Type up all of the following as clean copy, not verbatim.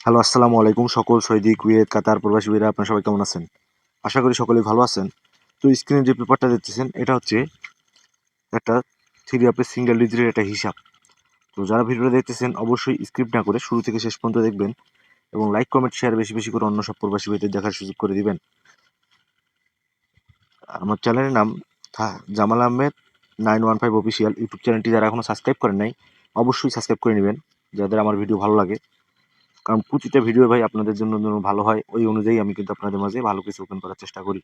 Hello, আসসালামু আলাইকুম সকল সৌদি, কুয়েত, কাতার প্রবাসী ভাইরা আপনারা সবাই কেমন আছেন? আশা করি সকলেই ভালো আছেন। তো স্ক্রিনে যে পেপারটা দেখতেছেন এটা হচ্ছে একটা থ্রি আপের সিঙ্গেল ডিজিটের একটা হিসাব। তো যারা ভিডিওটা দেখতেছেন অবশ্যই স্কিপ না করে শুরু থেকে শেষ পর্যন্ত দেখবেন এবং লাইক, কমেন্ট, শেয়ার বেশি বেশি করে অন্য সব প্রবাসী ভাইদের দেখার সুযোগ করে দিবেন। আমার চ্যানেলের নাম জামাল আহমেদ 915 অফিসিয়াল। ইউটিউব চ্যানেলটি যারা এখনো সাবস্ক্রাইব করেন নাই অবশ্যই সাবস্ক্রাইব করে নেবেন যাদের আমার ভিডিও ভালো লাগে। কারণ প্রতিটা ভিডিও ভাই আপনাদের জন্য যেন ভালো হয় ওই অনুযায়ী আমি কিন্তু আপনাদের মাঝে ভালো কিছু ওপেন করার চেষ্টা করি।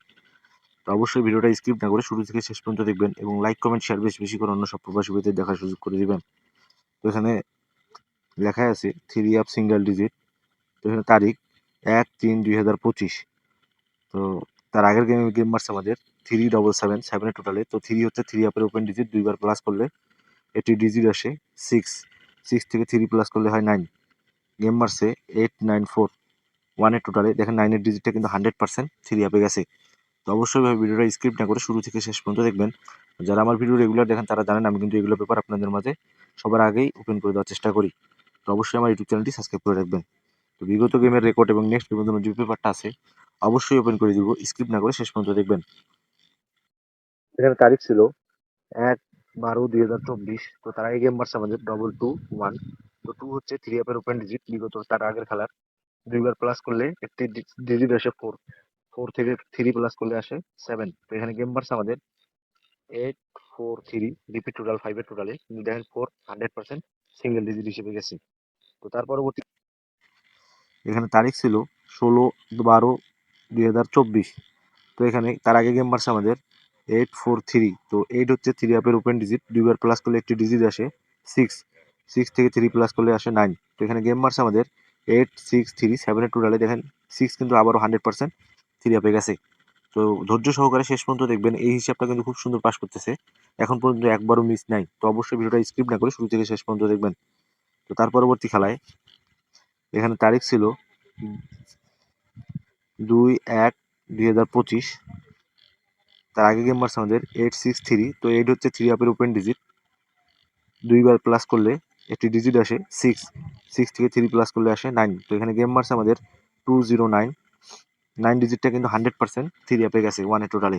তো অবশ্যই ভিডিওটা স্কিপ না করে শুরু থেকে শেষ পর্যন্ত দেখবেন এবং লাইক, কমেন্ট, শেয়ার বেশি বেশি করে অন্য সব প্রবাসী ভাইদের দেখার সুযোগ করে দিবেন। তো এখানে লেখাই আছে থ্রি আপ সিঙ্গেল ডিজিট। তো এখানে তারিখ 1-3-2025। তো তার আগের গেম মারছে আমাদের 3777 টোটালে। তো থ্রি হচ্ছে থ্রি আপের ওপেন ডিজিট, দুইবার প্লাস করলে এটি ডিজিট আসে সিক্স। সিক্স থেকে থ্রি প্লাস করলে হয় 9। গেম মারছে 8941 টোটালে। দেখেন 9-এর ডিজিটটা কিন্তু 100% থ্রি আপে গেছে। তো অবশ্যই ভাই ভিডিওটা স্কিপ না করে শুরু থেকে শেষ পর্যন্ত দেখবেন। যারা আমার ভিডিও রেগুলার দেখেন তারা জানেন আমি কিন্তু এগুলো পেপার আপনাদের মাঝে সবার আগেই ওপেন করে দেওয়ার চেষ্টা করি। তো অবশ্যই আমার ইউটিউব চ্যানেলটি সাবস্ক্রাইব করে রাখবেন। তো বিগত গেমের রেকর্ড এবং নেক্সট গেমের জন্য যে পেপারটা আছে অবশ্যই ওপেন করে দিব, স্কিপ না করে শেষ পর্যন্ত দেখবেন। এখানে তারিখ ছিল 1-12-2024। তো তার আগে গেম মারছে আমাদের 221। তো 2 হচ্ছে থ্রি আপের ওপেন ডিজিট, বিগত তার আগের খেলার দুইবার প্লাস করলে একটি ডিজিট আসে 4। 4 থেকে থ্রি প্লাস করলে আসে 7। তো এখানে গেম মারছে আমাদের 843, রিপিট টোটাল 5 এর টোটালে, কিন্তু দেখেন 4 100% সিঙ্গেল ডিজিট হিসেবে গেছে। তো তার পরবর্তী এখানে তারিখ ছিল 16-12-2024। তো এখানে তার আগে গেম মারছে আমাদের 843। তো 8 হচ্ছে থ্রি আপের ওপেন ডিজিট, দুইবার প্লাস করলে একটি ডিজিট আসে 6। 6 থেকে থ্রি প্লাস করলে আসে 9। তো এখানে গেম মারছে আমাদের 8-6-3-7 এর টোটালে। দেখেন 6 কিন্তু আবারও 100% থ্রি আপে গেছে। তো ধৈর্য সহকারে শেষ পর্যন্ত দেখবেন, এই হিসাবটা কিন্তু খুব সুন্দর পাস করতেছে। এখন পর্যন্ত একবারও মিস নাই। তো অবশ্যই ভিডিওটা স্কিপ না করে শুরু থেকে শেষ পর্যন্ত দেখবেন। তো তার পরবর্তী খেলায় এখানে তারিখ ছিল 2-1-2025। তার আগে গেম মারছে আমাদের 863। তো 8 হচ্ছে থ্রি আপের ওপেন ডিজিট, দুইবার প্লাস করলে একটি ডিজিট আসে 6। 6 থেকে থ্রি প্লাস করলে আসে 9। তো এখানে গেম মারছে আমাদের 209। 9 ডিজিটটা কিন্তু 100% থ্রি আপে গেছে ওয়ানের টোটালে।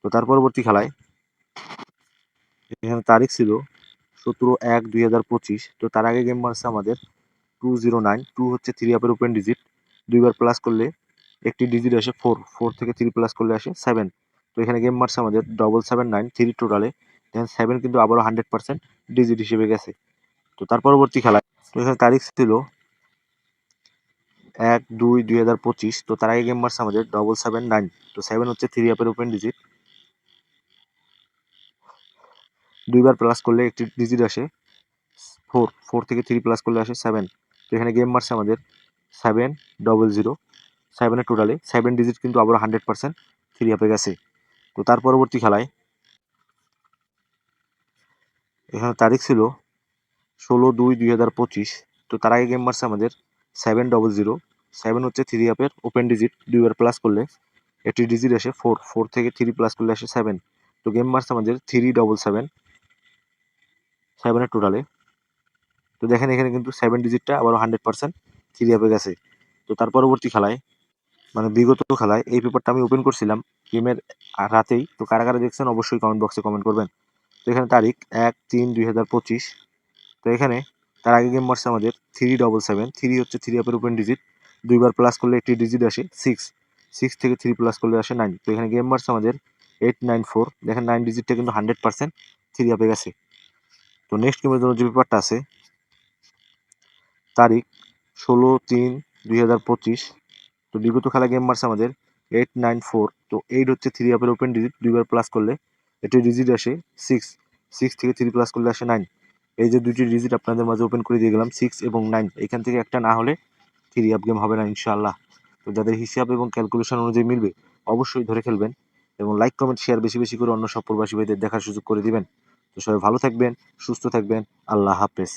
তো তার পরবর্তী খেলায় এখানে তারিখ ছিল 17-1-2025। তো তার আগে গেম মারছে আমাদের 209। 2 হচ্ছে থ্রি আপের ওপেন ডিজিট, দুইবার প্লাস করলে একটি ডিজিট আসে 4। 4 থেকে থ্রি প্লাস করলে আসে 7। তো এখানে গেম মারছে আমাদের 779 থ্রি টোটালে। দেখেন 7 কিন্তু আবারও 100% ডিজিট হিসেবে গেছে। তো তার পরবর্তী খেলায় তো এখানে তারিখ ছিল 1-2-2025। তো তার আগে গেম মারছে আমাদের 779। তো 7 হচ্ছে থ্রি আপের ওপেন ডিজিট, দুইবার প্লাস করলে একটি ডিজিট আসে 4। 4 থেকে থ্রি প্লাস করলে আসে 7। তো এখানে গেম মারছে আমাদের 700। 7-এর টোটালে 7 ডিজিট কিন্তু আবার 100% থ্রি আপে গেছে। তো তার পরবর্তী খেলায় এখানে তারিখ ছিল 16-2-2025। তো তার আগে গেম মারছে আমাদের 700। 7 হচ্ছে থ্রি আপের ওপেন ডিজিট, দুইবার প্লাস করলে একটি ডিজিট আসে 4। 4 থেকে থ্রি প্লাস করলে আসে 7। তো গেম মারছে আমাদের 377। 7-এর টোটালে। তো দেখেন এখানে কিন্তু 7 ডিজিটটা আবার 100% থ্রি আপে গেছে। তো তার পরবর্তী খেলায় মানে বিগত খেলায় এই পেপারটা আমি ওপেন করছিলাম গেমের রাতেই। তো কারা কারা দেখছেন অবশ্যই কমেন্ট বক্সে কমেন্ট করবেন। তো এখানে তারিখ 1-3-2025। তো এখানে তার আগে গেম মারছে আমাদের 377। 3 হচ্ছে থ্রি আপের ওপেন ডিজিট, দুইবার প্লাস করলে একটি ডিজিট আসে 6। 6 থেকে থ্রি প্লাস করলে আসে 9। তো এখানে গেম মারছে আমাদের 894। দেখেন 9 ডিজিটটা কিন্তু 100% থ্রি আপে গেছে। তো নেক্সট গেমের জন্য যে পেপারটা আছে তারিখ 16-3-2025। তো বিগত খেলা গেম মারছে আমাদের 894। তো 8 হচ্ছে থ্রি আপের ওপেন ডিজিট, দুইবার প্লাস করলে এটি ডিজিট আসে 6। 6 থেকে থ্রি প্লাস করলে আসে 9। এই যে দুইটি ডিজিট আপনাদের মাঝে ওপেন করে দিয়ে গেলাম 6 এবং 9, এখান থেকে একটা না হলে থ্রি আপ গেম হবে না ইনশাআল্লাহ। তো যাদের হিসাব এবং ক্যালকুলেশন অনুযায়ী মিলবে অবশ্যই ধরে খেলবেন এবং লাইক, কমেন্ট, শেয়ার বেশি বেশি করে অন্য সব প্রবাসী ভাইদের দেখার সুযোগ করে দিবেন। তো সবাই ভালো থাকবেন, সুস্থ থাকবেন। আল্লাহ হাফেজ।